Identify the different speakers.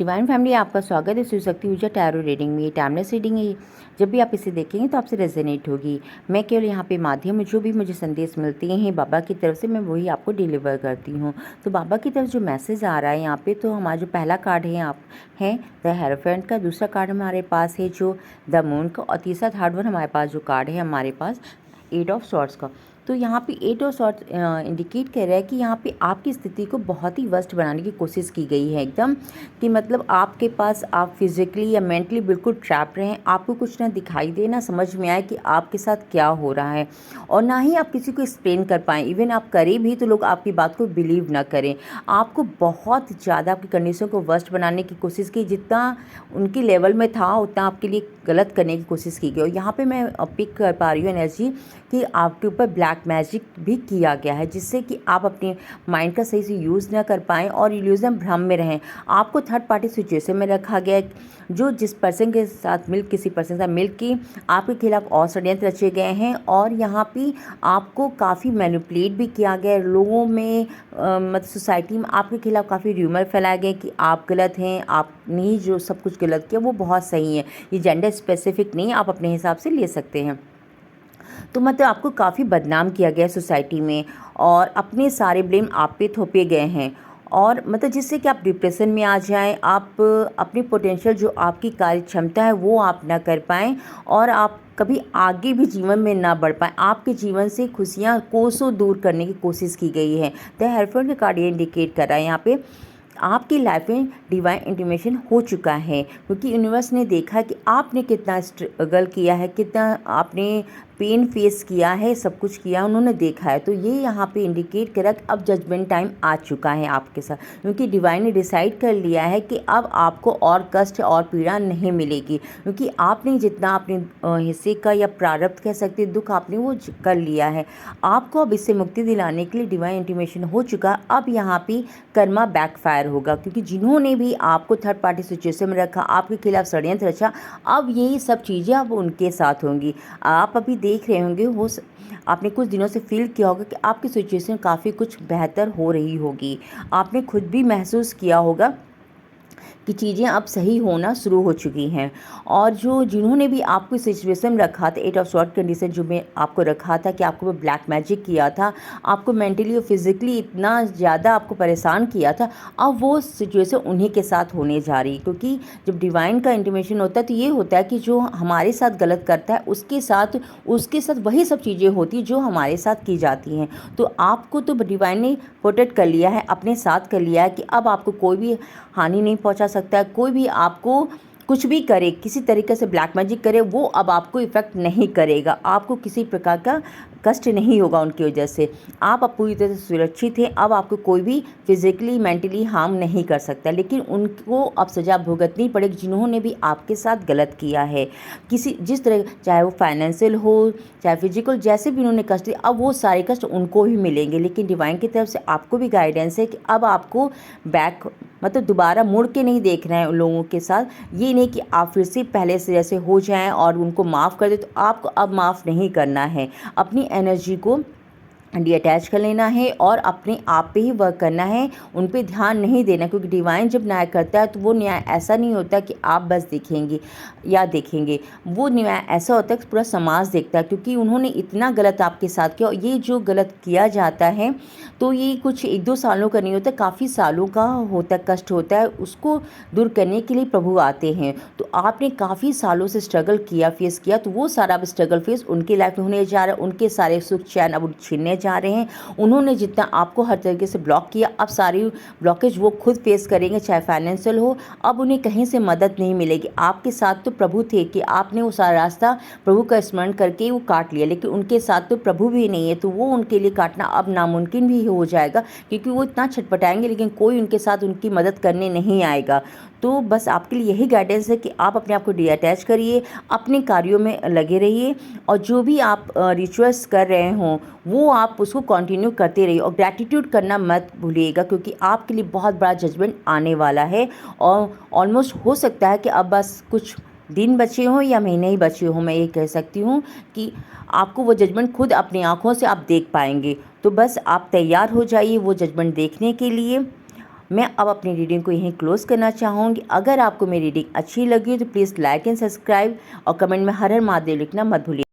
Speaker 1: Divine family, आपका स्वागत है शिव शक्ति ऊर्जा टैरो रीडिंग में। टाइमलेस रीडिंग है। जब भी आप इसे देखेंगे तो आपसे रेजोनेट होगी। मैं केवल यहाँ पे माध्यम में जो भी मुझे संदेश मिलते हैं बाबा की तरफ से, मैं वही आपको डिलीवर करती हूँ। तो बाबा की तरफ जो मैसेज आ रहा है यहाँ पे, तो हमारा जो पहला कार्ड है आप है द हेरोफेंट का, दूसरा कार्ड हमारे पास है जो द मून का, और तीसरा थर्ड वन हमारे पास जो कार्ड है हमारे पास 8 ऑफ सॉर्ड्स का। तो यहाँ पे 8 ऑफ सॉर्ड्स इंडिकेट कर रहा है कि यहाँ पे आपकी स्थिति को बहुत ही वर्स्ट बनाने की कोशिश की गई है एकदम, कि मतलब आपके पास आप फिजिकली या मेंटली बिल्कुल ट्रैप रहे हैं। आपको कुछ ना दिखाई दे, ना समझ में आए कि आपके साथ क्या हो रहा है, और ना ही आप किसी को एक्सप्लेन कर पाएँ। इवन आप करें भी तो लोग आपकी बात को बिलीव ना करें। आपको बहुत ज़्यादा आपकी कंडीशन को वर्स्ट बनाने की कोशिश की, जितना उनकी लेवल में था उतना आपके लिए गलत करने की कोशिश की गई। और यहाँ पे मैं पिक कर पा रही हूँ एनर्जी कि आपके ऊपर ब्लैक मैजिक भी किया गया है, जिससे कि आप अपने माइंड का सही से यूज़ ना कर पाएँ और इल्यूजन भ्रम में रहें। आपको थर्ड पार्टी सिचुएशन में रखा गया है, जो जिस पर्सन के साथ किसी पर्सन के साथ मिल के आपके खिलाफ और षड्यंत्र रचे गए हैं। और यहाँ पे आपको काफ़ी मैनिपुलेट भी किया गया है लोगों में, मतलब सोसाइटी में आपके खिलाफ काफ़ी र्यूमर फैलाए गए कि आप गलत हैं, आपने ही जो सब कुछ गलत किया वो बहुत सही है। ये जेंडर स्पेसिफिक नहीं, आप अपने हिसाब से ले सकते हैं। तो मतलब आपको काफ़ी बदनाम किया गया है सोसाइटी में, और अपने सारे ब्लेम आप पे थोपे गए हैं, और मतलब जिससे कि आप डिप्रेशन में आ जाएं, आप अपनी पोटेंशियल जो आपकी कार्य क्षमता है वो आप ना कर पाएँ, और आप कभी आगे भी जीवन में ना बढ़ पाएँ। आपके जीवन से खुशियाँ कोसों दूर करने की कोशिश की गई है। द हेरोफेंट का कार्ड ये इंडिकेट कर रहा है यहाँ पे आपकी लाइफ में डिवाइन इंटीमेशन हो चुका है, क्योंकि यूनिवर्स ने देखा कि आपने कितना स्ट्रगल किया है, कितना आपने पेन फेस किया है, सब कुछ किया उन्होंने देखा है। तो ये यहाँ पे इंडिकेट करा कि अब जजमेंट टाइम आ चुका है आपके साथ, क्योंकि डिवाइन ने डिसाइड कर लिया है कि अब आपको और कष्ट और पीड़ा नहीं मिलेगी, क्योंकि आपने जितना अपने हिस्से का या प्रारब्ध कह सकते दुख आपने वो कर लिया है। आपको अब इससे मुक्ति दिलाने के लिए डिवाइन इंटीमेशन हो चुका। अब यहाँ पे कर्मा बैकफायर होगा, क्योंकि जिन्होंने भी आपको थर्ड पार्टी सिचुएशन में रखा, आपके खिलाफ षड्यंत्र रचा, अब यही सब चीज़ें अब उनके साथ होंगी। आप अभी देख रहे होंगे, आपने कुछ दिनों से फील किया होगा कि आपकी सिचुएशन काफ़ी कुछ बेहतर हो रही होगी। आपने खुद भी महसूस किया होगा कि चीज़ें अब सही होना शुरू हो चुकी हैं। और जिन्होंने भी आपको सिचुएशन में रखा था, 8 ऑफ सॉर्ड कंडीशन जो मैं आपको रखा था कि आपको ब्लैक मैजिक किया था, आपको मेंटली और फिजिकली इतना ज़्यादा आपको परेशान किया था, अब वो सिचुएशन उन्हीं के साथ होने जा रही है। क्योंकि जब डिवाइन का इंटीमेशन होता है तो ये होता है कि जो हमारे साथ गलत करता है उसके साथ वही सब चीज़ें होती हैं जो हमारे साथ की जाती हैं। तो आपको तो डिवाइन ने प्रोटेक्ट कर लिया है, अपने साथ कर लिया है कि अब आपको कोई भी हानि नहीं पहुंचा सकता है। कोई भी आपको कुछ भी करे, किसी तरीके से ब्लैक मैजिक करे, वो अब आपको इफ़ेक्ट नहीं करेगा। आपको किसी प्रकार का कष्ट नहीं होगा उनकी वजह से। आप अब पूरी तरह से सुरक्षित हैं। अब आपको कोई भी फिजिकली मेंटली हार्म नहीं कर सकता, लेकिन उनको अब सज़ा भुगतनी पड़ेगी जिन्होंने भी आपके साथ गलत किया है। जिस तरह, चाहे वो फाइनेंशियल हो चाहे फिजिकल, जैसे भी उन्होंने कष्ट दिए, अब वो सारे कष्ट उनको ही मिलेंगे। लेकिन डिवाइन की तरफ से आपको भी गाइडेंस है कि अब आपको मतलब दोबारा मुड़ के नहीं देखना है उन लोगों के साथ। ये नहीं कि आप फिर से पहले से जैसे हो जाएं और उनको माफ़ कर दे, तो आपको अब माफ़ नहीं करना है। अपनी एनर्जी को डिअटैच कर लेना है और अपने आप पे ही वर्क करना है, उन पे ध्यान नहीं देना। क्योंकि डिवाइन जब न्याय करता है तो वो न्याय ऐसा नहीं होता कि आप बस देखेंगे, वो न्याय ऐसा होता है कि पूरा समाज देखता है। क्योंकि उन्होंने इतना गलत आपके साथ किया, और ये जो गलत किया जाता है तो ये कुछ 1-2 सालों का नहीं होता, काफ़ी सालों का होता है, कष्ट होता है। उसको दूर करने के लिए प्रभु आते हैं। तो आपने काफ़ी सालों से स्ट्रगल किया, फेस किया, तो वो सारा अब स्ट्रगल फेस उनकी लाइफ में होने जा रहा है। उनके सारे सुख चैन अब छीनने जा रहे हैं। उन्होंने जितना आपको हर तरीके से ब्लॉक किया, अब सारी ब्लॉकेज वो खुद फेस करेंगे, चाहे फाइनेंशियल हो। अब उन्हें कहीं से मदद नहीं मिलेगी। आपके साथ तो प्रभु थे कि आपने वो सारा रास्ता प्रभु का स्मरण करके वो काट लिया, लेकिन उनके साथ तो प्रभु भी नहीं है, तो वो उनके लिए काटना अब नामुमकिन भी हो जाएगा। क्योंकि वो इतना छटपटाएंगे लेकिन कोई उनके साथ उनकी मदद करने नहीं आएगा। तो बस आपके लिए यही गाइडेंस है कि आप अपने आप को डिअटैच करिए, अपने कार्यों में लगे रहिए, और जो भी आप रिचुअल्स कर रहे हों वो आप उसको कंटिन्यू करते रहिए। और ग्रैटिट्यूड करना मत भूलिएगा, क्योंकि आपके लिए बहुत बड़ा जजमेंट आने वाला है। और ऑलमोस्ट हो सकता है कि अब बस कुछ दिन बचे हों या महीने ही बचे हों। मैं ये कह सकती हूँ कि आपको वो जजमेंट खुद अपनी आँखों से आप देख पाएंगे। तो बस आप तैयार हो जाइए वो जजमेंट देखने के लिए। मैं अब अपनी रीडिंग को यहीं क्लोज़ करना चाहूँगी। अगर आपको मेरी रीडिंग अच्छी लगी तो प्लीज़ लाइक एंड सब्सक्राइब और कमेंट में हर हर महादेव लिखना मत भूलिए।